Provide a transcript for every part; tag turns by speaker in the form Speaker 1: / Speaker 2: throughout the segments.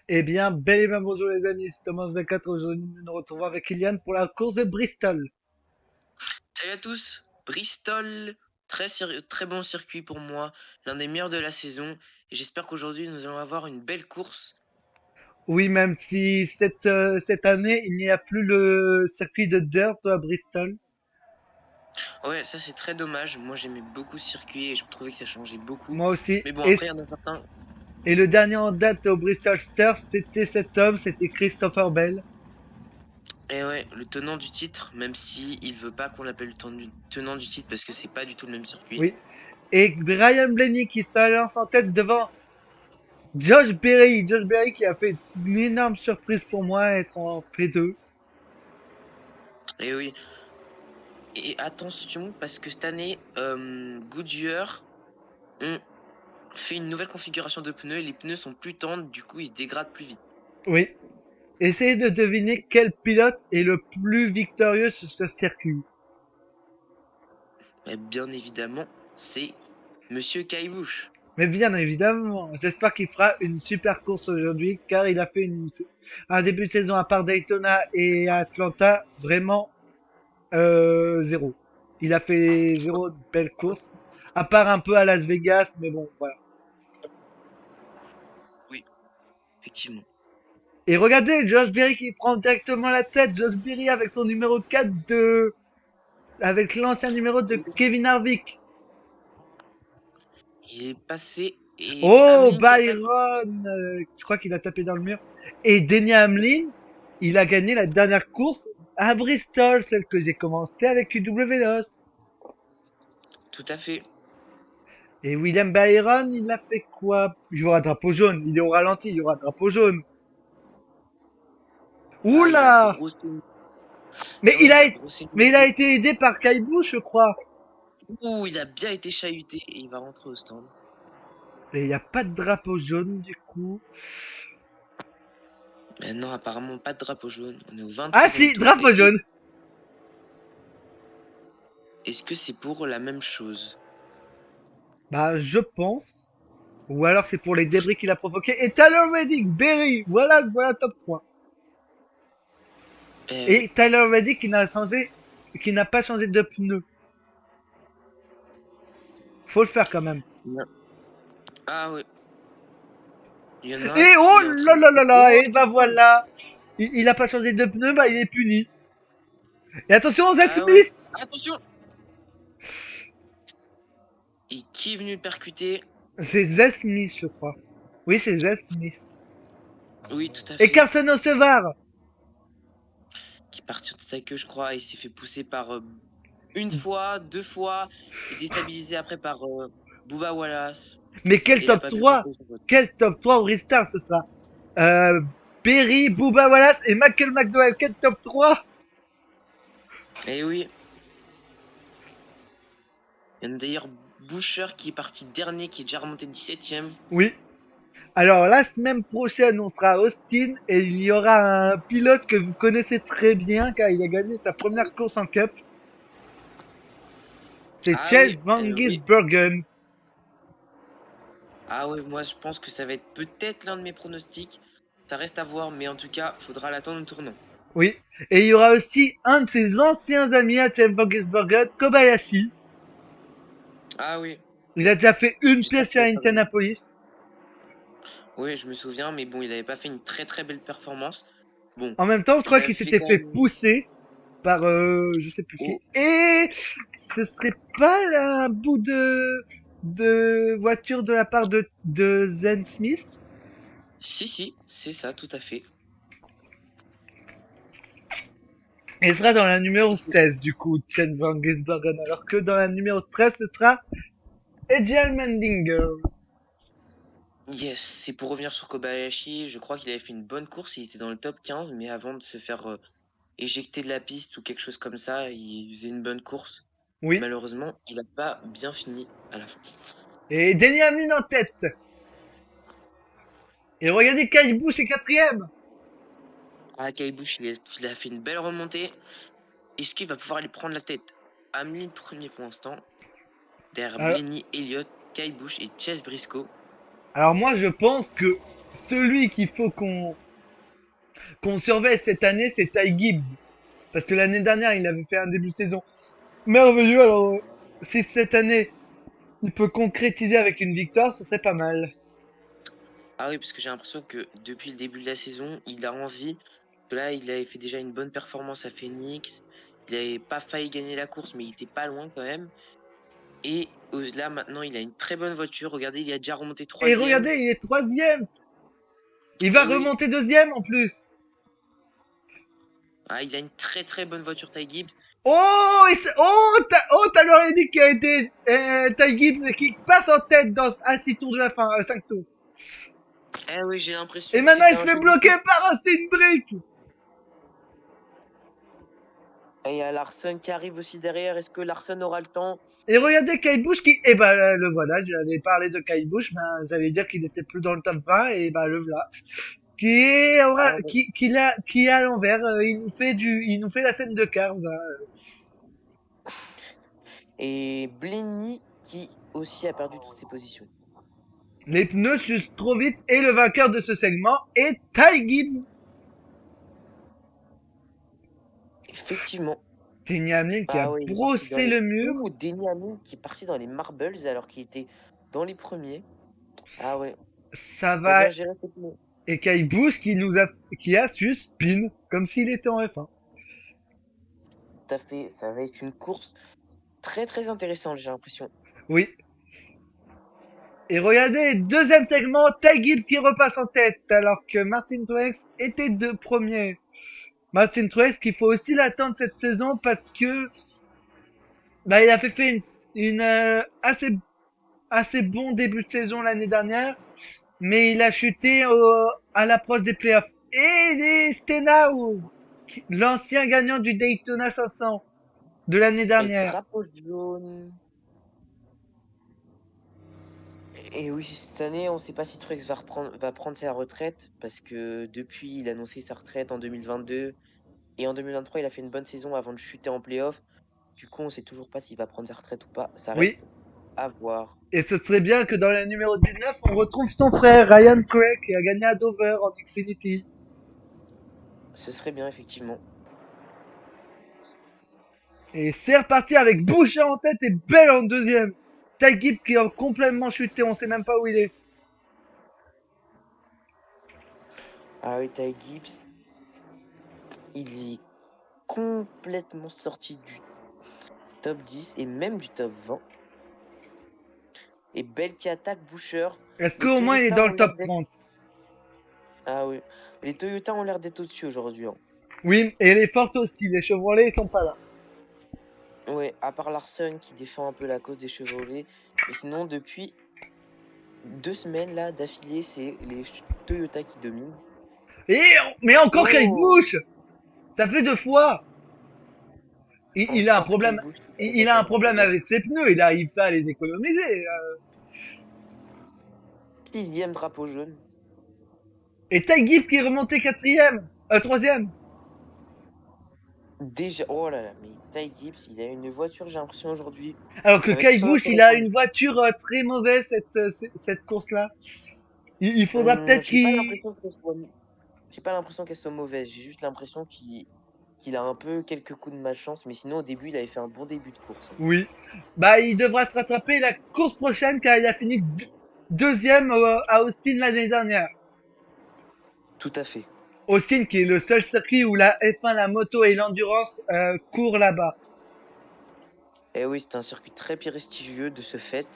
Speaker 1: Eh bien, bel et bien bonjour les amis, c'est Thomas 24. Aujourd'hui, nous nous retrouvons avec Kylian pour la course de Bristol.
Speaker 2: Salut à tous, Bristol, très bon circuit pour moi, l'un des meilleurs de la saison. Et j'espère qu'aujourd'hui nous allons avoir une belle course.
Speaker 1: Oui, même si cette année, il n'y a plus le circuit de dirt à Bristol.
Speaker 2: Ouais, ça c'est très dommage. Moi j'aimais beaucoup ce circuit et je trouvais que ça changeait beaucoup.
Speaker 1: Moi aussi.
Speaker 2: Mais bon,
Speaker 1: Et,
Speaker 2: après il y en a certains.
Speaker 1: et le dernier en date au Bristol Stars, c'était cet homme, c'était Christopher Bell.
Speaker 2: Et ouais, le tenant du titre, même si il veut pas qu'on l'appelle le tenant du titre parce que c'est pas du tout le même circuit.
Speaker 1: Oui. Et Brian Blaney qui se lance en tête devant Josh Berry. Josh Berry qui a fait une énorme surprise pour moi, être en P2.
Speaker 2: Et oui, et attention parce que cette année, Goodyear ont fait une nouvelle configuration de pneus et les pneus sont plus tendres, du coup ils se dégradent plus vite.
Speaker 1: Oui. Essayez de deviner quel pilote est le plus victorieux sur ce circuit.
Speaker 2: Et bien évidemment, c'est Monsieur Caillebouche.
Speaker 1: Mais bien évidemment, j'espère qu'il fera une super course aujourd'hui, car il a fait un début de saison à part Daytona et Atlanta vraiment zéro. Il a fait zéro belle course, à part un peu à Las Vegas, mais bon, voilà.
Speaker 2: Oui, effectivement.
Speaker 1: Et regardez, Josh Berry qui prend directement la tête, Josh Berry avec son numéro 4 avec l'ancien numéro de Kevin Harvick.
Speaker 2: Il est passé et
Speaker 1: Oh,
Speaker 2: Ameline qui attaque.
Speaker 1: Byron, je crois qu'il a tapé dans le mur. Et Denny Hamlin, il a gagné la dernière course à Bristol, celle que j'ai commencé avec UW Veloz.
Speaker 2: Tout à fait.
Speaker 1: Et William Byron, il a fait quoi? Il y aura drapeau jaune. Il est au ralenti, il y aura drapeau jaune.
Speaker 2: Ah, il a
Speaker 1: Oula!
Speaker 2: grossé.
Speaker 1: Mais
Speaker 2: Et
Speaker 1: il
Speaker 2: ouais, il
Speaker 1: a,
Speaker 2: a grossé le
Speaker 1: mais il a
Speaker 2: niveau.
Speaker 1: été aidé par Kaibou, je crois.
Speaker 2: Ouh, il a bien été chahuté et il va rentrer au stand.
Speaker 1: Et il n'y a pas de drapeau jaune, du coup.
Speaker 2: Maintenant, apparemment, pas de drapeau jaune. On est au
Speaker 1: Ah
Speaker 2: 23e
Speaker 1: si,
Speaker 2: tour.
Speaker 1: drapeau jaune.
Speaker 2: Est-ce que c'est pour la même chose?
Speaker 1: Bah, je pense. Ou alors c'est pour les débris qu'il a provoqués. Et Tyler Reddick, Berry, voilà top 3.
Speaker 2: Eh oui.
Speaker 1: Et Tyler Reddick qui n'a pas changé de pneu. Faut le faire quand même.
Speaker 2: Non. Ah ouais. Il y en a un
Speaker 1: Et oh
Speaker 2: qui est en train
Speaker 1: là
Speaker 2: de.
Speaker 1: là là là,
Speaker 2: Oh,
Speaker 1: et bah voilà. Il a pas changé de pneu, bah il est puni. Et attention, Zach
Speaker 2: ah ouais.
Speaker 1: Smith.
Speaker 2: Attention! Et qui est venu le percuter?
Speaker 1: C'est Zach Smith, je crois. Oui, c'est Zach Smith.
Speaker 2: Oui, tout à
Speaker 1: Et
Speaker 2: fait.
Speaker 1: Carson Osevar.
Speaker 2: Qui est parti de sa queue, je crois, et il s'est fait pousser par une fois, deux fois, et déstabilisé après par Booba Wallace.
Speaker 1: Mais quel
Speaker 2: Et il a
Speaker 1: top
Speaker 2: pas pu
Speaker 1: 3.
Speaker 2: contrôler sa voiture.
Speaker 1: Quel top 3 au restart ce sera. Euh, Berry, Booba Wallace et Michael McDowell. Quel top 3.
Speaker 2: Et oui, il y en a d'ailleurs Boucher qui est parti dernier, qui est déjà remonté 17ème.
Speaker 1: Oui. Alors la semaine prochaine, on sera à Austin et il y aura un pilote que vous connaissez très bien car il a gagné sa première course en Cup. C'est
Speaker 2: Ah
Speaker 1: Chase
Speaker 2: oui,
Speaker 1: Van
Speaker 2: oui.
Speaker 1: Gisbergen.
Speaker 2: Ah oui, moi je pense que ça va être peut-être l'un de mes pronostics. Ça reste à voir, mais en tout cas, faudra l'attendre au tournant.
Speaker 1: Oui. Et il y aura aussi un de ses anciens amis à Chase Van Gisbergen, Kobayashi.
Speaker 2: Ah oui,
Speaker 1: Il a déjà fait une
Speaker 2: j'espère
Speaker 1: pièce
Speaker 2: qu'il
Speaker 1: chez
Speaker 2: va pas venir.
Speaker 1: Indianapolis.
Speaker 2: Oui, je me souviens, mais bon, il n'avait pas fait une très très belle performance. Bon,
Speaker 1: En même temps, je
Speaker 2: il
Speaker 1: crois
Speaker 2: a
Speaker 1: qu'il
Speaker 2: fait
Speaker 1: s'était
Speaker 2: quand
Speaker 1: fait
Speaker 2: même.
Speaker 1: pousser par je sais plus qui.
Speaker 2: Oh,
Speaker 1: Et ce serait pas un bout de voiture de la part de Zen Smith.
Speaker 2: si, si, c'est ça, tout à fait.
Speaker 1: Il sera dans la numéro 16 du coup, Chen Van Gisbergen, alors que dans la numéro 13, ce sera Eddie Mendinger.
Speaker 2: Yes, c'est pour revenir sur Kobayashi. Je crois qu'il avait fait une bonne course. Il était dans le top 15, mais avant de se faire éjecter de la piste ou quelque chose comme ça, il faisait une bonne course.
Speaker 1: Oui.
Speaker 2: Malheureusement, il n'a pas bien fini à la fin.
Speaker 1: Et Denny Hamlin en tête. Et regardez, Kyle Busch est quatrième.
Speaker 2: Ah, Kyle Busch, il a fait une belle remontée. Est-ce qu'il va pouvoir aller prendre la tête? Hamlin premier pour l'instant. Derrière
Speaker 1: Alors,
Speaker 2: Blenny, Elliott, Kyle Busch et Chase Briscoe.
Speaker 1: Alors moi, je pense que celui qu'il faut qu'on surveille cette année, c'est Ty Gibbs. Parce que l'année dernière, il avait fait un début de saison merveilleux. Alors, si cette année, il peut concrétiser avec une victoire, ce serait pas mal.
Speaker 2: Ah oui, parce que j'ai l'impression que depuis le début de la saison, il a envie. Là, il avait fait déjà une bonne performance à Phoenix. Il n'avait pas failli gagner la course, mais il était pas loin quand même. Et là, maintenant, il a une très bonne voiture. Regardez, il a déjà remonté
Speaker 1: Et
Speaker 2: troisième.
Speaker 1: regardez, il est troisième. Il va
Speaker 2: Et oui,
Speaker 1: remonter deuxième en plus.
Speaker 2: ah, il a une très très bonne voiture, Ty Gibbs.
Speaker 1: Oh, t'as l'aurais dit qu'il a été Ty Gibbs qui passe en tête à 6 tours de la fin, 5 tours.
Speaker 2: Eh oui, j'ai
Speaker 1: Et
Speaker 2: l'impression que
Speaker 1: maintenant,
Speaker 2: c'était
Speaker 1: il se
Speaker 2: un
Speaker 1: fait
Speaker 2: jeu de
Speaker 1: bloquer
Speaker 2: course.
Speaker 1: par un Cindric.
Speaker 2: Et il y a Larson qui arrive aussi derrière. Est-ce que Larson aura le temps?
Speaker 1: Et regardez Kyle Busch qui, eh ben, le voilà, j'allais parler de Kyle Busch, ben, j'allais dire qu'il était plus dans le top 20, et ben, le voilà.
Speaker 2: Ah ouais.
Speaker 1: Qui est à l'envers, il nous fait la scène de Cars, hein.
Speaker 2: Et Blenny qui aussi a perdu toutes ses positions.
Speaker 1: Les pneus s'usent trop vite, et le vainqueur de ce segment est Ty Gibbs.
Speaker 2: Effectivement.
Speaker 1: Denny Hamlin qui a
Speaker 2: Ah oui, il est parti dans
Speaker 1: brossé
Speaker 2: les.
Speaker 1: le mur.
Speaker 2: Ouh, Denny Hamlin qui est parti dans les marbles alors qu'il était dans les premiers. Ah ouais,
Speaker 1: Ça
Speaker 2: faut
Speaker 1: va,
Speaker 2: bien gérer ses pneus.
Speaker 1: et Kyle Busch qui a su spin, comme s'il était en F1.
Speaker 2: Tout à fait, ça va être une course très très intéressante, j'ai l'impression.
Speaker 1: Oui. Et regardez, deuxième segment, Ty Gibbs qui repasse en tête, alors que Martin Truex était de premier. Martin Truex qu'il faut aussi l'attendre cette saison parce que bah, il a fait assez bon début de saison l'année dernière, mais il a chuté à l'approche des playoffs. Et les Stenhouse, l'ancien gagnant du Daytona 500 de l'année
Speaker 2: Et
Speaker 1: dernière.
Speaker 2: drapeau jaune. Et oui, cette année, on ne sait pas si Truex va prendre sa retraite parce que depuis, il a annoncé sa retraite en 2022 et en 2023, il a fait une bonne saison avant de chuter en playoff. Du coup, on ne sait toujours pas s'il va prendre sa retraite ou pas. Ça
Speaker 1: Oui.
Speaker 2: reste à voir.
Speaker 1: Et ce serait bien que dans la numéro 19, on retrouve son frère Ryan Craig qui a gagné à Dover en Xfinity.
Speaker 2: Ce serait bien, effectivement.
Speaker 1: Et c'est reparti avec Boucher en tête et Bell en deuxième. Ty Gibbs qui a complètement chuté, on sait même pas où il est.
Speaker 2: Ah oui, Ty Gibbs, il est complètement sorti du top 10 et même du top 20. Et Bell qui attaque Boucher.
Speaker 1: Est-ce
Speaker 2: Les
Speaker 1: qu'au moins il est
Speaker 2: Toyota
Speaker 1: dans
Speaker 2: ont
Speaker 1: le
Speaker 2: l'air
Speaker 1: top
Speaker 2: d'être.
Speaker 1: 30?
Speaker 2: Ah oui. Les Toyota ont l'air d'être au-dessus aujourd'hui, hein.
Speaker 1: Oui, et les Fortes aussi, les Chevrolet ils sont pas là.
Speaker 2: Ouais, à part Larson qui défend un peu la cause des Chevrolet. Mais sinon, depuis 2 semaines là d'affilée, c'est les Toyota qui dominent.
Speaker 1: Mais encore Kyle
Speaker 2: Oh!
Speaker 1: Busch. Ça fait 2 fois. Il a un
Speaker 2: Encore Kyle
Speaker 1: problème.
Speaker 2: Busch qui
Speaker 1: Il
Speaker 2: permet
Speaker 1: a un
Speaker 2: un
Speaker 1: problème
Speaker 2: problème.
Speaker 1: avec ses pneus, il n'arrive pas à les économiser.
Speaker 2: 6e drapeau jaune.
Speaker 1: Et Ty Gibbs qui est remonté quatrième, troisième.
Speaker 2: Déjà, oh là là, mais Ty Gibbs, il a une voiture, j'ai l'impression aujourd'hui.
Speaker 1: Alors que
Speaker 2: Ça va être
Speaker 1: Kyle
Speaker 2: très
Speaker 1: Busch, il a
Speaker 2: intéressant.
Speaker 1: une voiture très mauvaise cette course-là. Il faudra peut-être
Speaker 2: J'ai pas
Speaker 1: qu'il...
Speaker 2: l'impression qu'elle soit, j'ai pas l'impression qu'elle soit mauvaise. J'ai juste l'impression qu'il a un peu quelques coups de malchance, mais sinon au début il avait fait un bon début de course, hein.
Speaker 1: Oui. Bah, il devra se rattraper la course prochaine car il a fini deuxième à Austin l'année dernière.
Speaker 2: Tout à fait.
Speaker 1: Austin qui est le seul circuit où la F1, la moto et l'endurance courent là-bas.
Speaker 2: Et oui, c'est un circuit très prestigieux de ce fait,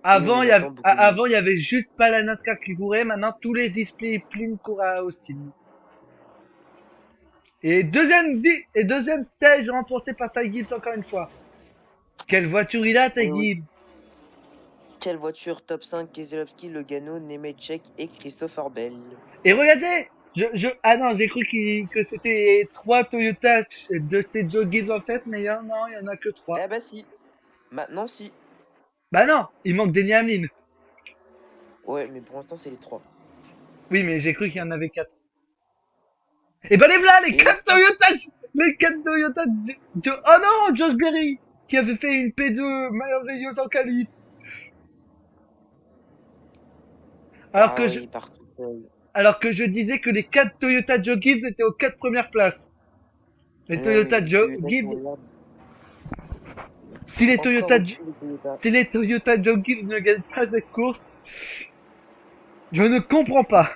Speaker 2: et on attend beaucoup de monde.
Speaker 1: Avant, il y avait juste pas la NASCAR qui courait. Maintenant, tous les disciplines courent à Austin. Et deuxième stage remporté par Ty Gibbs encore une fois. Quelle voiture il a, Ty
Speaker 2: Et oui,
Speaker 1: Gibbs?
Speaker 2: quelle voiture top 5, Keselowski, Logano, Nemechek et Christopher Bell.
Speaker 1: Et regardez, ah non, j'ai cru que c'était 3 Toyota de ces Joe Gibbs en tête, mais non, il y en a que 3.
Speaker 2: Eh bah si, maintenant si.
Speaker 1: Bah non, il manque Denny Hamlin.
Speaker 2: Ouais, mais pour l'instant c'est les 3.
Speaker 1: Oui, mais j'ai cru qu'il y en avait 4. Et ben les voilà,
Speaker 2: Et oui,
Speaker 1: les 4 Toyota oh non, Josh Berry, qui avait fait une P2 merveilleuse en qualif. Alors
Speaker 2: Ah
Speaker 1: que
Speaker 2: ouais,
Speaker 1: je,
Speaker 2: il part tout seul.
Speaker 1: alors que je disais que les 4 Toyota Joe Gibbs étaient aux 4 premières places. Les
Speaker 2: Non,
Speaker 1: Toyota
Speaker 2: mais
Speaker 1: Joe
Speaker 2: Toyota qui
Speaker 1: Gibbs,
Speaker 2: ont l'air
Speaker 1: si les
Speaker 2: encore
Speaker 1: Toyota,
Speaker 2: au-dessus des Toyota.
Speaker 1: si les Toyota Joe Gibbs ne gagnent pas cette course, je ne comprends pas.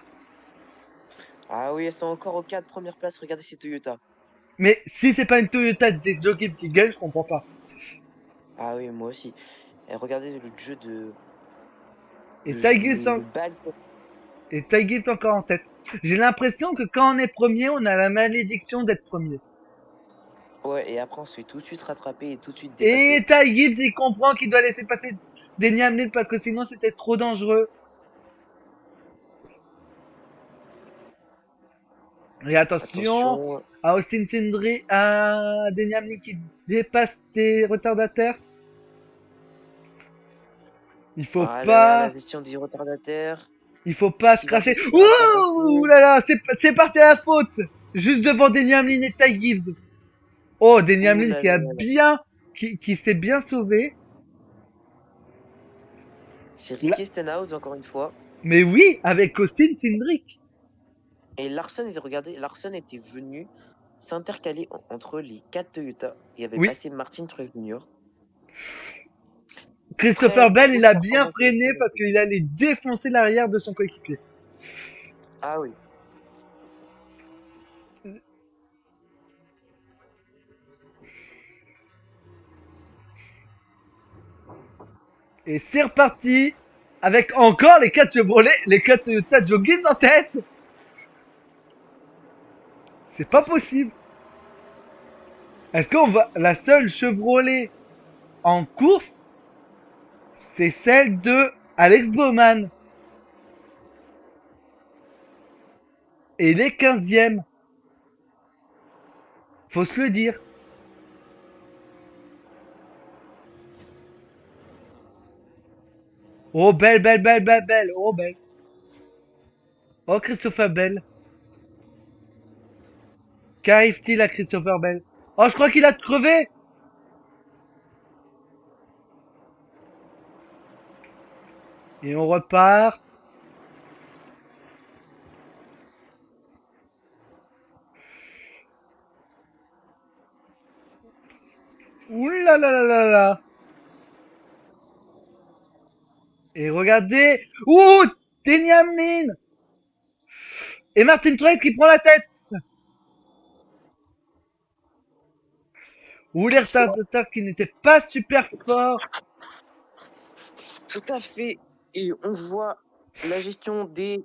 Speaker 2: Ah oui, elles sont encore aux 4 premières places. Regardez ces Toyota.
Speaker 1: Mais si c'est pas une Toyota Joe Gibbs qui gagne, je comprends pas.
Speaker 2: Ah oui, moi aussi. Et regardez le jeu de.
Speaker 1: Et Ty Gibbs,
Speaker 2: Le bal.
Speaker 1: et Ty Gibbs encore en tête. J'ai l'impression que quand on est premier, on a la malédiction d'être premier.
Speaker 2: Ouais, et après on se fait tout de suite rattraper et tout de suite
Speaker 1: Et
Speaker 2: dépasser.
Speaker 1: Ty Gibbs, il comprend qu'il doit laisser passer Denny Hamlin parce que sinon c'était trop dangereux. Et attention,
Speaker 2: Attention.
Speaker 1: à Austin Cindric, à Denny Hamlin qui dépasse des retardataires.
Speaker 2: Ah là là, la gestion des retardataires.
Speaker 1: Il faut pas se
Speaker 2: Qui va se
Speaker 1: cracher.
Speaker 2: faire
Speaker 1: Ouh
Speaker 2: rattraper.
Speaker 1: là là, c'est parti à la faute. Juste devant Denny Hamlin et Ty Gibbs. Oh, Denny
Speaker 2: Ouh
Speaker 1: Hamlin
Speaker 2: là là là là.
Speaker 1: qui s'est bien sauvé.
Speaker 2: C'est
Speaker 1: Là-
Speaker 2: Ricky Stenhouse encore une fois.
Speaker 1: Mais oui, avec Austin Cindric.
Speaker 2: Et Larson, regardez, Larson était venu s'intercaler entre les 4 Toyota et avait
Speaker 1: Oui,
Speaker 2: passé Martin Truex Jr. Très
Speaker 1: Christopher Bell, il
Speaker 2: grosse
Speaker 1: a bien
Speaker 2: performance de
Speaker 1: freiné
Speaker 2: Larson
Speaker 1: parce
Speaker 2: aussi.
Speaker 1: qu'il allait défoncer l'arrière de son coéquipier.
Speaker 2: Ah oui.
Speaker 1: Et c'est reparti avec encore les 4 Chevrolet, les 4 Toyota Joe Gibbs en tête. C'est
Speaker 2: Tout à
Speaker 1: pas
Speaker 2: fait.
Speaker 1: possible. Est-ce qu'on va, la seule Chevrolet en course, c'est celle de Alex Bowman. Et il est 15e. Faut se le dire. Oh, belle, belle, belle, belle, belle. Oh, belle. Oh, Christopher Bell. Qu'arrive-t-il à Christopher Bell? Oh, je crois qu'il a crevé. Et on repart. Ouh là là là là là. Et regardez. Ouh, Denny Hamlin. Et Martin Truex qui prend la tête. Ou les retardateurs qui n'étaient pas super forts.
Speaker 2: Tout à fait. Et on voit la gestion des,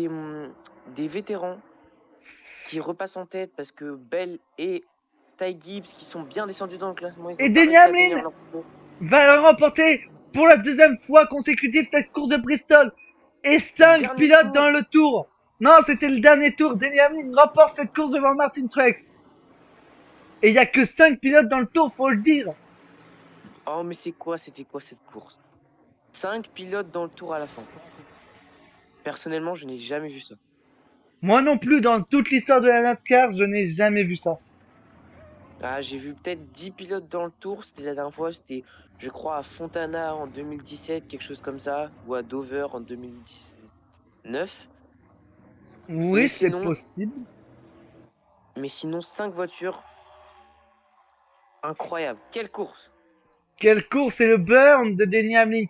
Speaker 2: hum, des vétérans qui repassent en tête parce que Bell et Ty Gibbs qui sont bien descendus dans le classement, ils
Speaker 1: Et
Speaker 2: n'ont pas
Speaker 1: Denny
Speaker 2: réussi à tenir
Speaker 1: Hamlin
Speaker 2: leur coup.
Speaker 1: va remporter pour la deuxième fois consécutive cette course de Bristol. Et
Speaker 2: Le
Speaker 1: 5
Speaker 2: dernier
Speaker 1: pilotes dans
Speaker 2: tour.
Speaker 1: le tour. Non, c'était le dernier tour. Denny Hamlin remporte cette course devant Martin Truex. Et il y a que 5 pilotes dans le tour, faut le dire.
Speaker 2: Oh, mais c'était quoi cette course? 5 pilotes dans le tour à la fin. Personnellement, je n'ai jamais vu ça.
Speaker 1: Moi non plus, dans toute l'histoire de la NASCAR, je n'ai jamais vu ça.
Speaker 2: Ah, j'ai vu peut-être 10 pilotes dans le tour. C'était la dernière fois, c'était, je crois, à Fontana en 2017, quelque chose comme ça, ou à Dover en 2019. Mais
Speaker 1: Oui, c'est
Speaker 2: sinon,
Speaker 1: possible.
Speaker 2: 5 voitures, incroyable. Quelle course!
Speaker 1: Quelle course et le burn de Denny Hamlin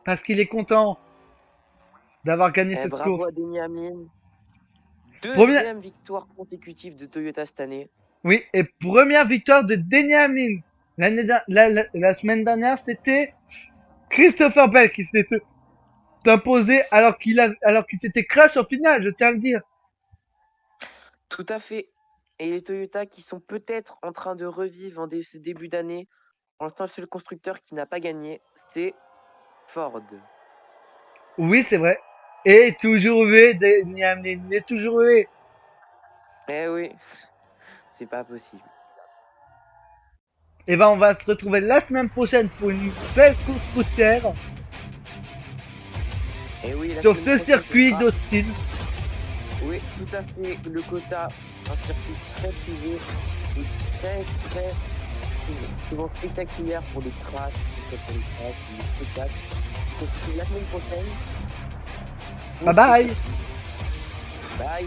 Speaker 1: parce qu'il est content d'avoir gagné
Speaker 2: Eh,
Speaker 1: cette
Speaker 2: bravo
Speaker 1: course.
Speaker 2: à Denny Hamlin.
Speaker 1: Première,
Speaker 2: Deuxième victoire consécutive de Toyota cette année.
Speaker 1: oui, et première victoire de Denny Hamlin. La semaine dernière, c'était Christopher Bell qui s'était imposé alors qu'il s'était crash en finale, je tiens à le dire.
Speaker 2: Tout à fait. Et les Toyota qui sont peut-être en train de revivre ce début d'année. Pour l'instant, le seul constructeur qui n'a pas gagné, c'est Ford.
Speaker 1: Oui, c'est vrai. Et toujours V, Denny Hamlin. Il est toujours V.
Speaker 2: Eh oui, c'est pas possible.
Speaker 1: Et ben, on va se retrouver la semaine prochaine pour une belle course routière
Speaker 2: Eh oui, la
Speaker 1: sur
Speaker 2: semaine
Speaker 1: ce
Speaker 2: prochaine,
Speaker 1: circuit
Speaker 2: ce sera-
Speaker 1: d'Austin.
Speaker 2: Oui, tout à fait. Le quota, un circuit très privé et très souvent spectaculaire pour les crashs, pour les spectacles. Donc, la semaine prochaine,
Speaker 1: Bye bye.
Speaker 2: Bye.